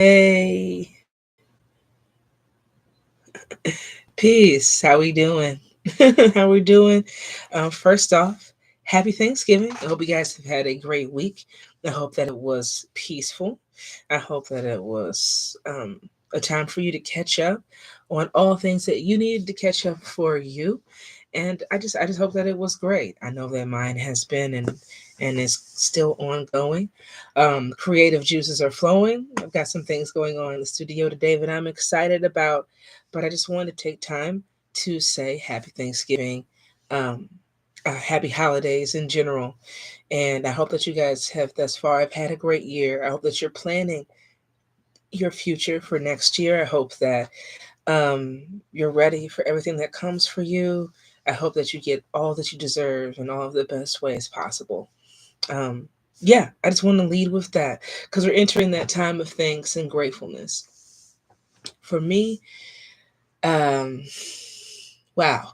Hey, peace. How we doing? How we doing? First off, happy Thanksgiving. I hope you guys have had a great week. I hope that it was peaceful. I hope that it was a time for you to catch up on all things that you needed to catch up for you. And I just hope that it was great. I know that mine has been and is still ongoing. Creative juices are flowing. I've got some things going on in the studio today that I'm excited about, but I just wanted to take time to say happy Thanksgiving, um, happy holidays in general. And I hope that you guys have thus far have had a great year. I hope that you're planning your future for next year. I hope that you're ready for everything that comes for you. I hope that you get all that you deserve in all of the best ways possible. Um, yeah, I just want to lead with that because we're entering that time of thanks and gratefulness. For me, um, wow,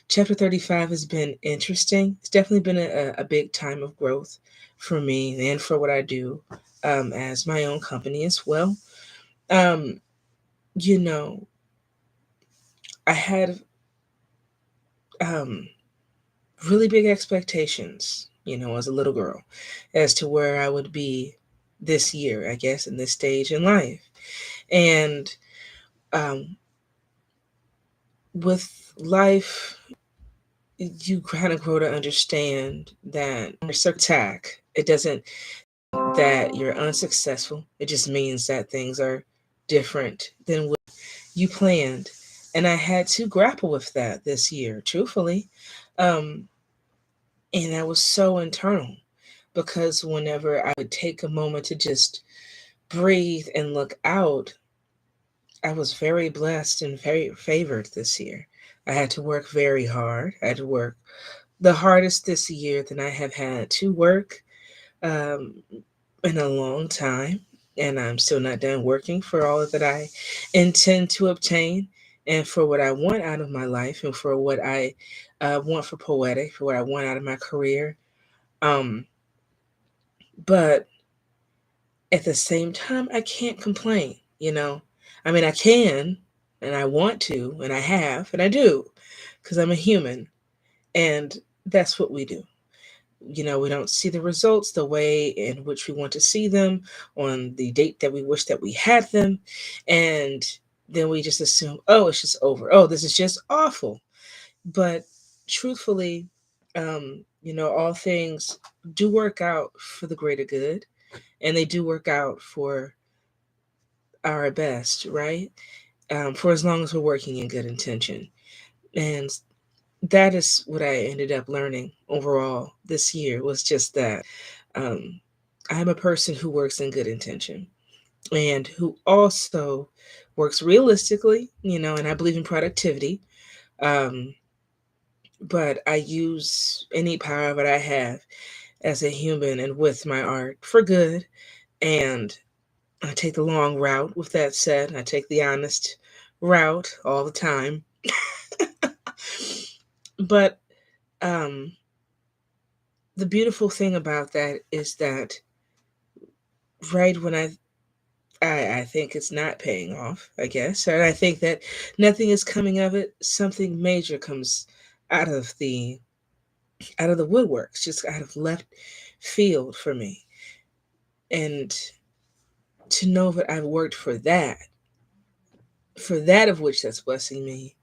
chapter 35 has been interesting. It's definitely been a big time of growth for me and for what I do as my own company as well. Um, you know, I had um, really big expectations, as a little girl, as to where I would be this year, I guess, in this stage in life. And um, with life, you kind of grow to understand that your attack, it doesn't that you're unsuccessful. It just means that things are different than what you planned. And I had to grapple with that this year, truthfully. Um, and that was so internal because whenever I would take a moment to just breathe and look out, I was very blessed and very favored this year. I had to work very hard. I had to work the hardest this year that I have had to work um, in a long time. And I'm still not done working for all that I intend to obtain and for what I want out of my life and for what I want for poetic, for what I want out of my career. Um, but at the same time, I can't complain. I mean, I can and I want to and I have and I do because I'm a human and that's what we do. We don't see the results the way in which we want to see them on the date that we wish that we had them. And then we just assume, oh, it's just over. Oh, this is just awful. But truthfully, all things do work out for the greater good and they do work out for our best, right? For as long as we're working in good intention. And that is what I ended up learning overall this year was just that um, I'm a person who works in good intention and who also works realistically, and I believe in productivity. Um, but I use any power that I have as a human and with my art for good. And I take the long route. With that said, I take the honest route all the time. But um, the beautiful thing about that is that right when I think it's not paying off, I guess, and I think that nothing is coming of it. Something major comes out of the out of the woodworks, just out of left field for me, and to know that I've worked for that of which that's blessing me,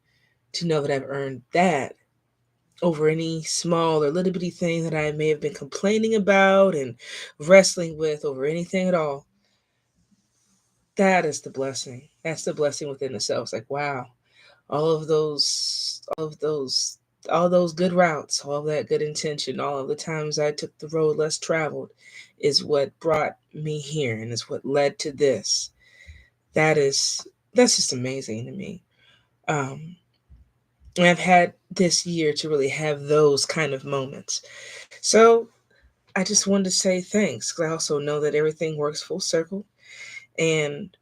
to know that I've earned that over any small or little bitty thing that I may have been complaining about and wrestling with over anything at all. That is the blessing. That's the blessing within itself. It's like, wow, all of those good routes, all of that good intention, all of the times I took the road less traveled is what brought me here and is what led to this. That is that's just amazing to me. Um, and I've had this year to really have those kind of moments. So I just wanted to say thanks because I also know that everything works full circle. And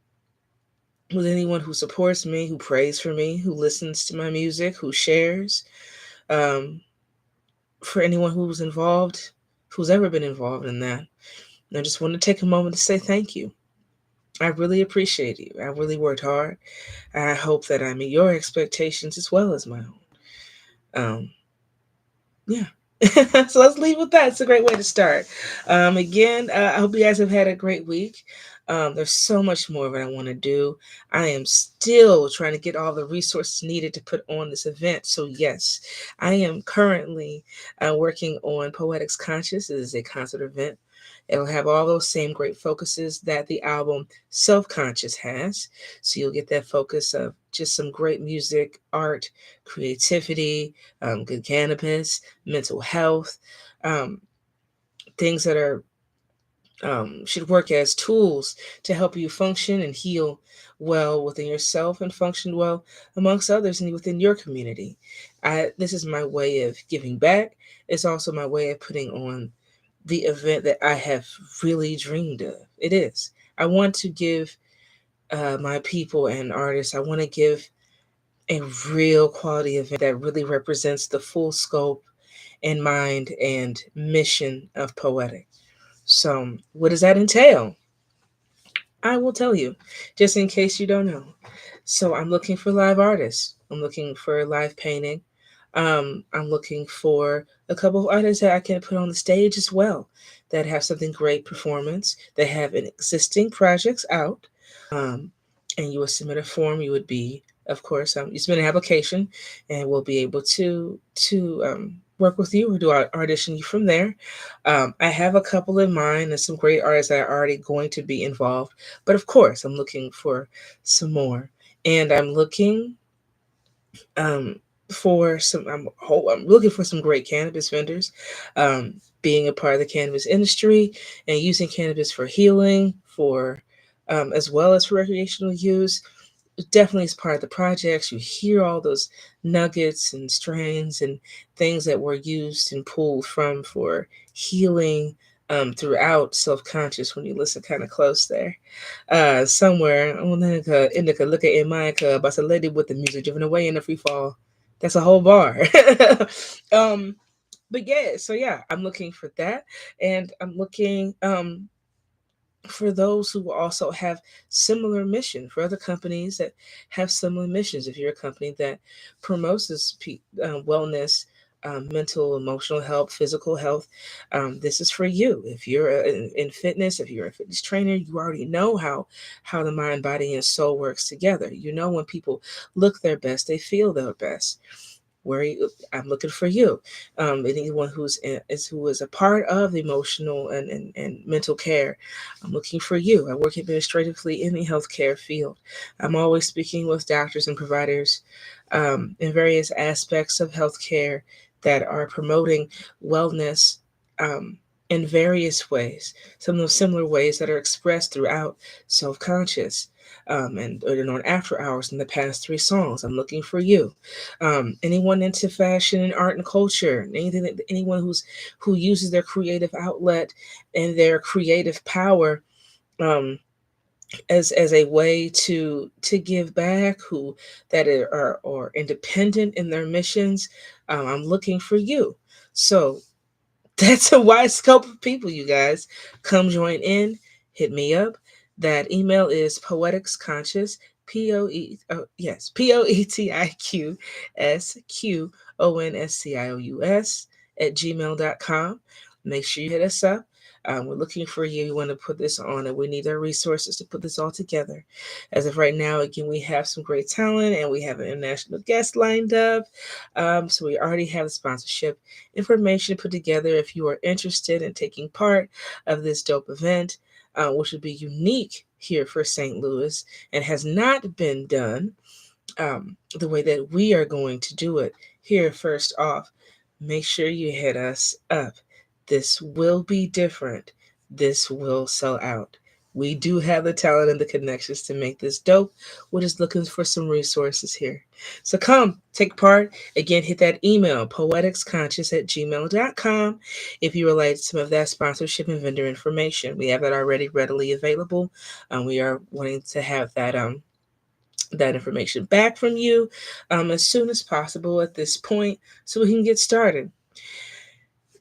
with anyone who supports me, who prays for me, who listens to my music, who shares, um, for anyone who's involved, who's ever been involved in that. I just want to take a moment to say thank you. I really appreciate you. I really worked hard. I hope that I meet your expectations as well as my own. Yeah. So let's leave with that. It's a great way to start. Again, I hope you guys have had a great week. There's so much more that I want to do. I am still trying to get all the resources needed to put on this event. So, yes, I am currently working on Poetics Conscious. It is a concert event. It'll have all those same great focuses that the album Self Conscious has. So, you'll get that focus of just some great music, art, creativity, good cannabis, mental health, um, things that are should work as tools to help you function and heal well within yourself and function well amongst others and within your community. This is my way of giving back. It's also my way of putting on the event that I have really dreamed of. It is. I want to give my people and artists, I want to give a real quality event that really represents the full scope and mind and mission of Poetic. So, what does that entail? I will tell you, just in case you don't know. So, I'm looking for live artists. I'm looking for live painting. I'm looking for a couple of artists that I can put on the stage as well that have something great performance. They have an existing projects out, um, and you would submit a form. You would be, of course, you submit an application, and we'll be able to work with you or do our audition you from there. I have a couple in mind and some great artists that are already going to be involved, but of course, I'm looking for some more, and I'm looking um, for some. I'm looking for some great cannabis vendors. Um, being a part of the cannabis industry and using cannabis for healing, for as well as for recreational use, definitely is part of the projects. You hear all those nuggets and strains and things that were used and pulled from for healing throughout self conscious when you listen kind of close there. Somewhere, Indica look at Micah, but a lady with the music driven away in the free fall. That's a whole bar. um, but yeah, so yeah, I'm looking for that, and I'm looking for those who also have similar mission, for other companies that have similar missions. If you're a company that promotes this wellness, mental, emotional health, physical health, this is for you. If you're in fitness, if you're a fitness trainer, you already know how the mind, body, and soul works together. You know, when people look their best, they feel their best. I'm looking for you. Anyone who is a part of the emotional and mental care, I'm looking for you. I work administratively in the healthcare field. I'm always speaking with doctors and providers in various aspects of healthcare that are promoting wellness um, in various ways. Some of those similar ways that are expressed throughout self conscious. And on After Hours in the past three songs. I'm looking for you. Anyone into fashion and art and culture, anyone who uses their creative outlet and their creative power um, as a way to give back, who that are independent in their missions. I'm looking for you. So that's a wide scope of people, you guys. Come join in, hit me up. That email is poeticsconscious, poetiqsqonscious at gmail.com. Make sure you hit us up. We're looking for you. We want to put this on, and we need our resources to put this all together. As of right now, again, we have some great talent, and we have an international guest lined up. So we already have the sponsorship information put together if you are interested in taking part of this dope event, which would be unique here for St. Louis and has not been done the way that we are going to do it here. First off, make sure you hit us up. This will be different. This will sell out. We do have the talent and the connections to make this dope. We're just looking for some resources here. So come, take part. Again, hit that email, poeticsconscious at gmail.com, if you would like some of that sponsorship and vendor information. We have that already readily available. We are wanting to have that information back from you as soon as possible at this point so we can get started.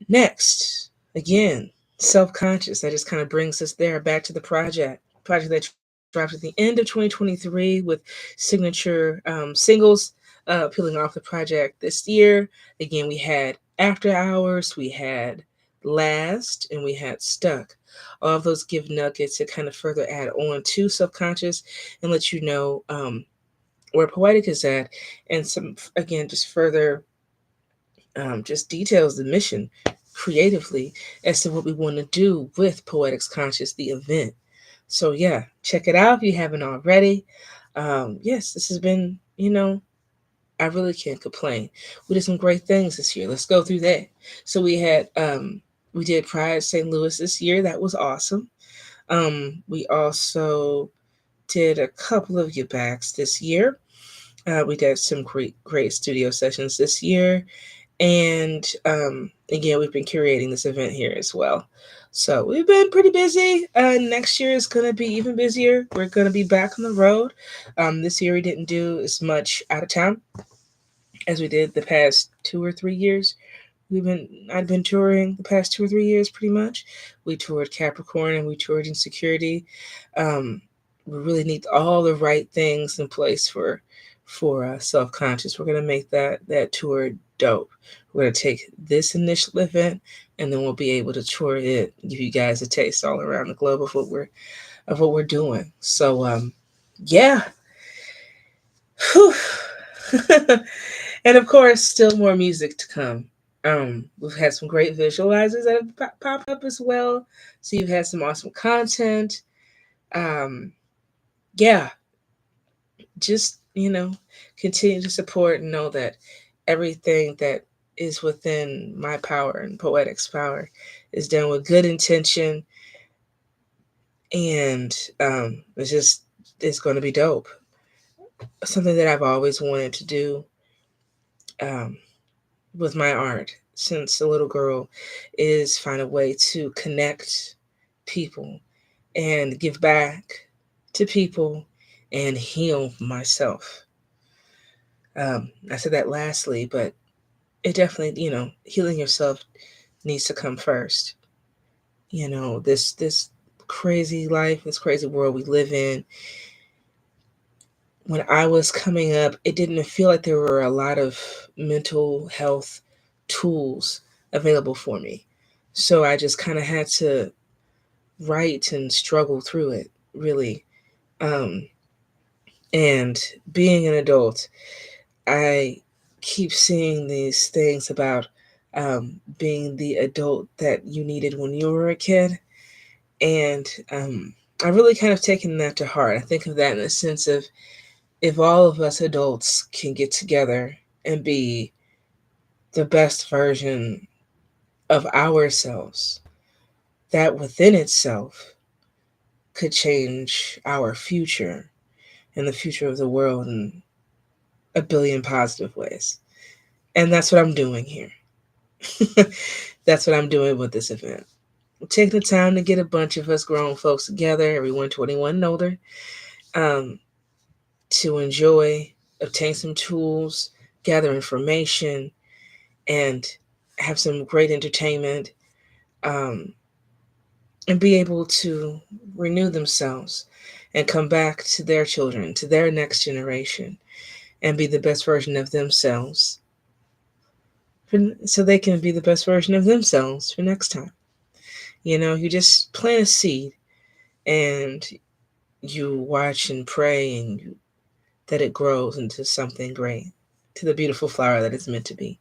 Next, again, self conscious. That just kind of brings us there back to the project that wrapped at the end of 2023 with signature singles peeling off the project this year. Again, we had After Hours, we had Last, and we had Stuck. All of those give nuggets to kind of further add on to Subconscious and let you know where Poetic is at, and some, again, just further just details the mission creatively as to what we want to do with Poetics Conscious, the event. So yeah, check it out if you haven't already. Yes, this has been, I really can't complain. We did some great things this year. Let's go through that. So we did Pride St. Louis this year. That was awesome. We also did a couple of Get Backs this year. We did some great studio sessions this year. And again, we've been curating this event here as well. So we've been pretty busy. Next year is going to be even busier. We're going to be back on the road. This year we didn't do as much out of town as we did the past 2 or 3 years. I've been touring the past 2 or 3 years pretty much. We toured Capricorn and we toured Insecurity. Um, we really need all the right things in place for Self Conscious. We're gonna make that tour dope. We're gonna take this initial event and then we'll be able to tour it, give you guys a taste all around the globe of what we're doing. So yeah. Whew. And of course, still more music to come. We've had some great visualizers that have popped up as well. So you've had some awesome content. Um, yeah, just continue to support and know that everything that is within my power and Poetic's power is done with good intention, and it's going to be dope. Something that I've always wanted to do. Um, with my art since a little girl is find a way to connect people and give back to people and heal myself. I said that lastly, but it definitely, healing yourself needs to come first. This crazy life, this crazy world we live in. When I was coming up, it didn't feel like there were a lot of mental health tools available for me. So I just kind of had to write and struggle through it, really. Um, and being an adult, I keep seeing these things about being the adult that you needed when you were a kid. And I really kind of taken that to heart. I think of that in the sense of if all of us adults can get together and be the best version of ourselves, that within itself could change our future and the future of the world in a billion positive ways. And that's what I'm doing here. That's what I'm doing with this event. I'm taking the time to get a bunch of us grown folks together, everyone 21 and older, um, to enjoy, obtain some tools, gather information, and have some great entertainment, um, and be able to renew themselves and come back to their children, to their next generation, and be the best version of themselves so they can be the best version of themselves for next time. You just plant a seed and you watch and pray that it grows into something great, to the beautiful flower that it's meant to be.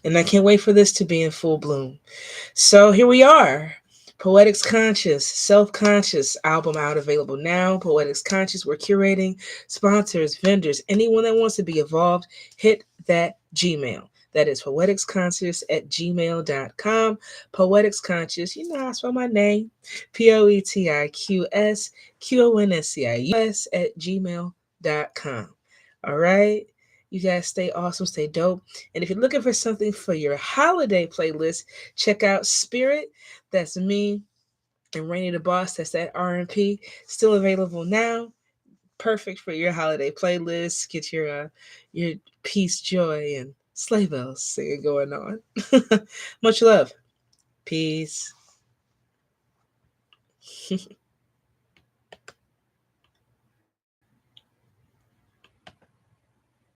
And I can't wait for this to be in full bloom. So here we are. Poetics Conscious, Self Conscious album out, available now. Poetics Conscious, we're curating sponsors, vendors, anyone that wants to be involved, hit that Gmail. That is poeticsconscious@gmail.com. Poetics Conscious, you know how I spell my name. POETIQSQONSCIUS@gmail.com. All right? You guys stay awesome, stay dope. And if you're looking for something for your holiday playlist, check out Spirit. That's me and Rainy the Boss. That's that R&P. Still available now. Perfect for your holiday playlist. Get your peace, joy, and sleigh bells singing going on. Much love. Peace.